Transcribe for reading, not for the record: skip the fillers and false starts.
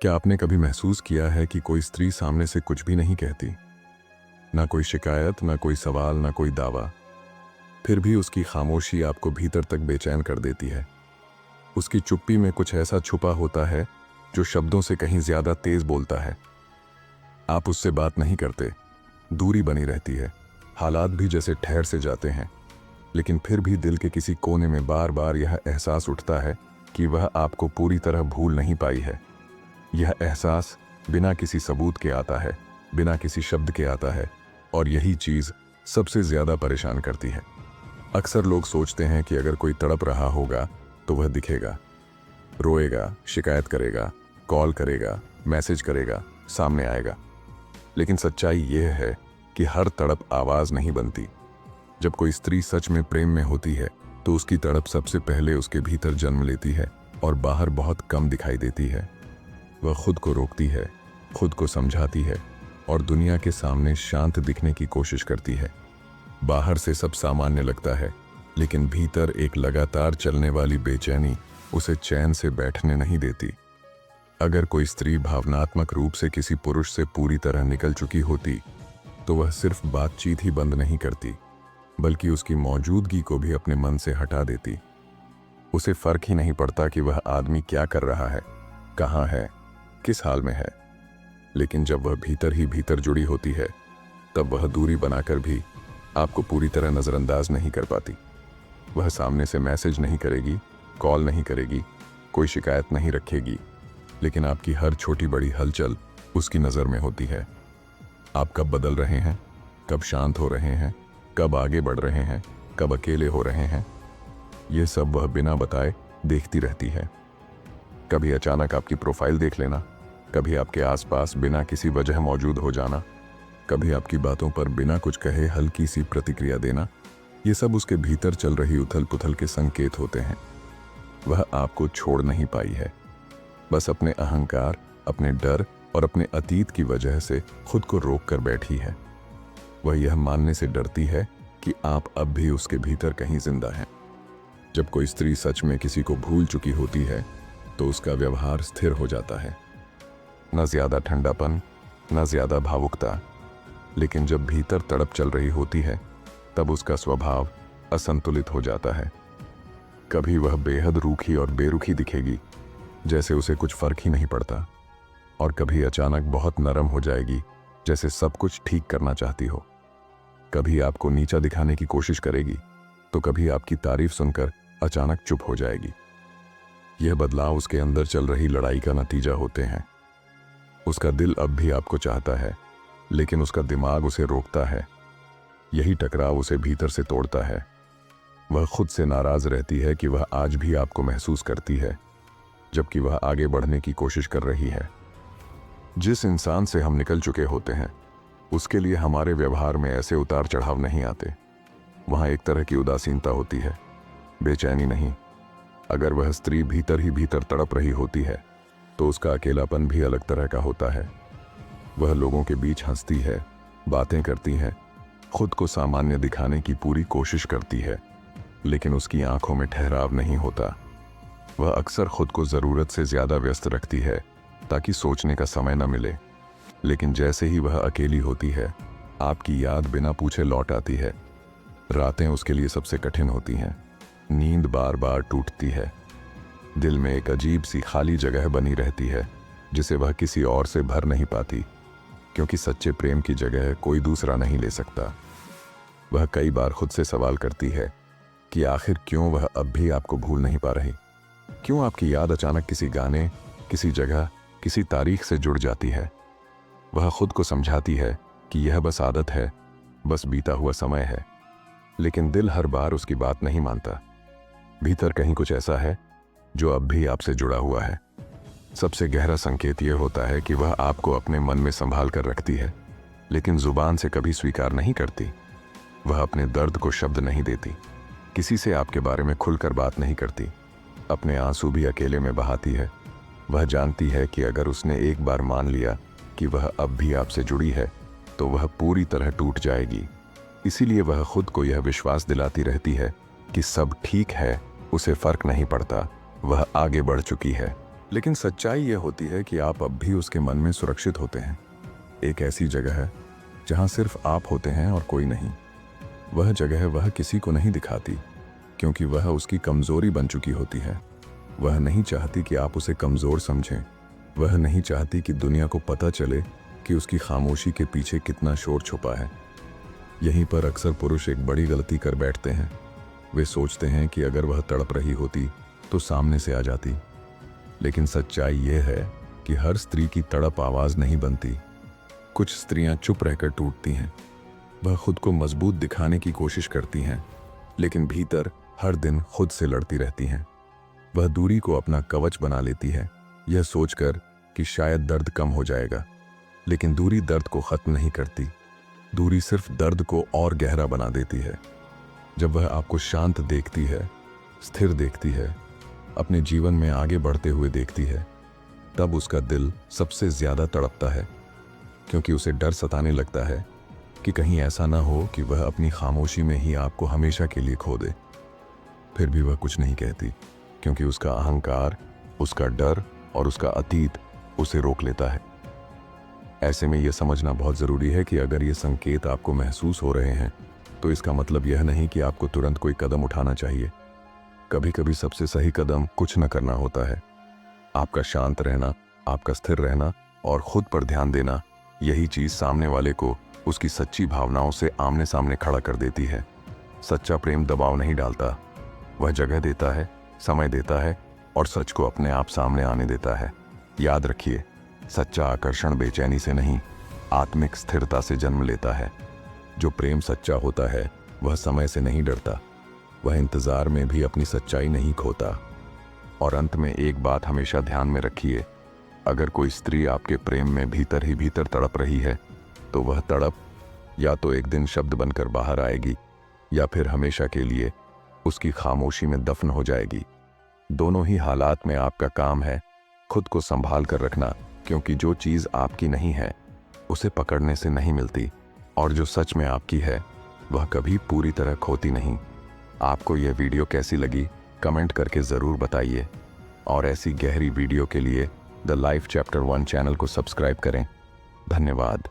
क्या आपने कभी महसूस किया है कि कोई स्त्री सामने से कुछ भी नहीं कहती? ना कोई शिकायत, ना कोई सवाल, ना कोई दावा। फिर भी उसकी खामोशी आपको भीतर तक बेचैन कर देती है। उसकी चुप्पी में कुछ ऐसा छुपा होता है जो शब्दों से कहीं ज्यादा तेज बोलता है। आप उससे बात नहीं करते, दूरी बनी रहती है, हालात भी जैसे ठहर से जाते हैं, लेकिन फिर भी दिल के किसी कोने में बार बार यह एहसास उठता है कि वह आपको पूरी तरह भूल नहीं पाई है। यह एहसास बिना किसी सबूत के आता है, बिना किसी शब्द के आता है, और यही चीज सबसे ज्यादा परेशान करती है। अक्सर लोग सोचते हैं कि अगर कोई तड़प रहा होगा तो वह दिखेगा, रोएगा, शिकायत करेगा, कॉल करेगा, मैसेज करेगा, सामने आएगा। लेकिन सच्चाई यह है कि हर तड़प आवाज नहीं बनती। जब कोई स्त्री सच में प्रेम में होती है तो उसकी तड़प सबसे पहले उसके भीतर जन्म लेती है और बाहर बहुत कम दिखाई देती है। वह खुद को रोकती है, खुद को समझाती है और दुनिया के सामने शांत दिखने की कोशिश करती है। बाहर से सब सामान्य लगता है, लेकिन भीतर एक लगातार चलने वाली बेचैनी उसे चैन से बैठने नहीं देती। अगर कोई स्त्री भावनात्मक रूप से किसी पुरुष से पूरी तरह निकल चुकी होती तो वह सिर्फ बातचीत ही बंद नहीं करती, बल्कि उसकी मौजूदगी को भी अपने मन से हटा देती। उसे फर्क ही नहीं पड़ता कि वह आदमी क्या कर रहा है, कहाँ है, किस हाल में है। लेकिन जब वह भीतर ही भीतर जुड़ी होती है तब वह दूरी बनाकर भी आपको पूरी तरह नज़रअंदाज नहीं कर पाती। वह सामने से मैसेज नहीं करेगी, कॉल नहीं करेगी, कोई शिकायत नहीं रखेगी, लेकिन आपकी हर छोटी बड़ी हलचल उसकी नज़र में होती है। आप कब बदल रहे हैं, कब शांत हो रहे हैं, कब आगे बढ़ रहे हैं, कब अकेले हो रहे हैं, ये सब वह बिना बताए देखती रहती है। कभी अचानक आपकी प्रोफाइल देख लेना, कभी आपके आसपास बिना किसी वजह मौजूद हो जाना, कभी आपकी बातों पर बिना कुछ कहे हल्की सी प्रतिक्रिया देना, ये सब उसके भीतर चल रही उथल पुथल के संकेत होते हैं। वह आपको छोड़ नहीं पाई है, बस अपने अहंकार, अपने डर और अपने अतीत की वजह से खुद को रोक कर बैठी है। वह यह मानने से डरती है कि आप अब भी उसके भीतर कहीं जिंदा हैं। जब कोई स्त्री सच में किसी को भूल चुकी होती है तो उसका व्यवहार स्थिर हो जाता है, न ज्यादा ठंडापन, न ज्यादा भावुकता। लेकिन जब भीतर तड़प चल रही होती है तब उसका स्वभाव असंतुलित हो जाता है। कभी वह बेहद रूखी और बेरुखी दिखेगी, जैसे उसे कुछ फर्क ही नहीं पड़ता, और कभी अचानक बहुत नरम हो जाएगी, जैसे सब कुछ ठीक करना चाहती हो। कभी आपको नीचा दिखाने की कोशिश करेगी तो कभी आपकी तारीफ सुनकर अचानक चुप हो जाएगी। यह बदलाव उसके अंदर चल रही लड़ाई का नतीजा होते हैं। उसका दिल अब भी आपको चाहता है, लेकिन उसका दिमाग उसे रोकता है। यही टकराव उसे भीतर से तोड़ता है। वह खुद से नाराज रहती है कि वह आज भी आपको महसूस करती है, जबकि वह आगे बढ़ने की कोशिश कर रही है। जिस इंसान से हम निकल चुके होते हैं उसके लिए हमारे व्यवहार में ऐसे उतार चढ़ाव नहीं आते। वहाँ एक तरह की उदासीनता होती है, बेचैनी नहीं। अगर वह स्त्री भीतर ही भीतर तड़प रही होती है तो उसका अकेलापन भी अलग तरह का होता है। वह लोगों के बीच हंसती है, बातें करती है, खुद को सामान्य दिखाने की पूरी कोशिश करती है, लेकिन उसकी आंखों में ठहराव नहीं होता। वह अक्सर खुद को ज़रूरत से ज़्यादा व्यस्त रखती है ताकि सोचने का समय न मिले। लेकिन जैसे ही वह अकेली होती है, आपकी याद बिना पूछे लौट आती है। रातें उसके लिए सबसे कठिन होती हैं, नींद बार बार टूटती है, दिल में एक अजीब सी खाली जगह बनी रहती है जिसे वह किसी और से भर नहीं पाती, क्योंकि सच्चे प्रेम की जगह कोई दूसरा नहीं ले सकता। वह कई बार खुद से सवाल करती है कि आखिर क्यों वह अब भी आपको भूल नहीं पा रही। क्यों आपकी याद अचानक किसी गाने, किसी जगह, किसी तारीख से जुड़ जाती है। वह खुद को समझाती है कि यह बस आदत है, बस बीता हुआ समय है, लेकिन दिल हर बार उसकी बात नहीं मानता। भीतर कहीं कुछ ऐसा है जो अब भी आपसे जुड़ा हुआ है। सबसे गहरा संकेत यह होता है कि वह आपको अपने मन में संभाल कर रखती है, लेकिन जुबान से कभी स्वीकार नहीं करती। वह अपने दर्द को शब्द नहीं देती, किसी से आपके बारे में खुलकर बात नहीं करती, अपने आंसू भी अकेले में बहाती है। वह जानती है कि अगर उसने एक बार मान लिया कि वह अब भी आपसे जुड़ी है तो वह पूरी तरह टूट जाएगी। इसीलिए वह खुद को यह विश्वास दिलाती रहती है कि सब ठीक है, उसे फर्क नहीं पड़ता, वह आगे बढ़ चुकी है। लेकिन सच्चाई यह होती है कि आप अब भी उसके मन में सुरक्षित होते हैं। एक ऐसी जगह है जहां सिर्फ आप होते हैं और कोई नहीं। वह जगह वह किसी को नहीं दिखाती, क्योंकि वह उसकी कमजोरी बन चुकी होती है। वह नहीं चाहती कि आप उसे कमजोर समझें। वह नहीं चाहती कि दुनिया को पता चले कि उसकी खामोशी के पीछे कितना शोर छुपा है। यहीं पर अक्सर पुरुष एक बड़ी गलती कर बैठते हैं। वे सोचते हैं कि अगर वह तड़प रही होती तो सामने से आ जाती। लेकिन सच्चाई यह है कि हर स्त्री की तड़प आवाज नहीं बनती। कुछ स्त्रियां चुप रहकर टूटती हैं। वह खुद को मजबूत दिखाने की कोशिश करती हैं, लेकिन भीतर हर दिन खुद से लड़ती रहती हैं। वह दूरी को अपना कवच बना लेती है, यह सोचकर कि शायद दर्द कम हो जाएगा। लेकिन दूरी दर्द को खत्म नहीं करती। दूरी सिर्फ दर्द को और गहरा बना देती है। जब वह आपको शांत देखती है, स्थिर देखती है, अपने जीवन में आगे बढ़ते हुए देखती है, तब उसका दिल सबसे ज्यादा तड़पता है, क्योंकि उसे डर सताने लगता है कि कहीं ऐसा ना हो कि वह अपनी खामोशी में ही आपको हमेशा के लिए खो दे। फिर भी वह कुछ नहीं कहती, क्योंकि उसका अहंकार, उसका डर और उसका अतीत उसे रोक लेता है। ऐसे में यह समझना बहुत जरूरी है कि अगर ये संकेत आपको महसूस हो रहे हैं, तो इसका मतलब यह नहीं कि आपको तुरंत कोई कदम उठाना चाहिए। कभी कभी सबसे सही कदम कुछ न करना होता है। आपका शांत रहना, आपका स्थिर रहना और खुद पर ध्यान देना, यही चीज सामने वाले को उसकी सच्ची भावनाओं से आमने सामने खड़ा कर देती है। सच्चा प्रेम दबाव नहीं डालता, वह जगह देता है, समय देता है और सच को अपने आप सामने आने देता है। याद रखिए, सच्चा आकर्षण बेचैनी से नहीं, आत्मिक स्थिरता से जन्म लेता है। जो प्रेम सच्चा होता है वह समय से नहीं डरता, वह इंतजार में भी अपनी सच्चाई नहीं खोता। और अंत में एक बात हमेशा ध्यान में रखिए, अगर कोई स्त्री आपके प्रेम में भीतर ही भीतर तड़प रही है, तो वह तड़प या तो एक दिन शब्द बनकर बाहर आएगी या फिर हमेशा के लिए उसकी खामोशी में दफन हो जाएगी। दोनों ही हालात में आपका काम है खुद को संभाल कर रखना, क्योंकि जो चीज़ आपकी नहीं है उसे पकड़ने से नहीं मिलती, और जो सच में आपकी है वह कभी पूरी तरह खोती नहीं। आपको यह वीडियो कैसी लगी कमेंट करके ज़रूर बताइए, और ऐसी गहरी वीडियो के लिए द लाइफ चैप्टर 1 चैनल को सब्सक्राइब करें। धन्यवाद।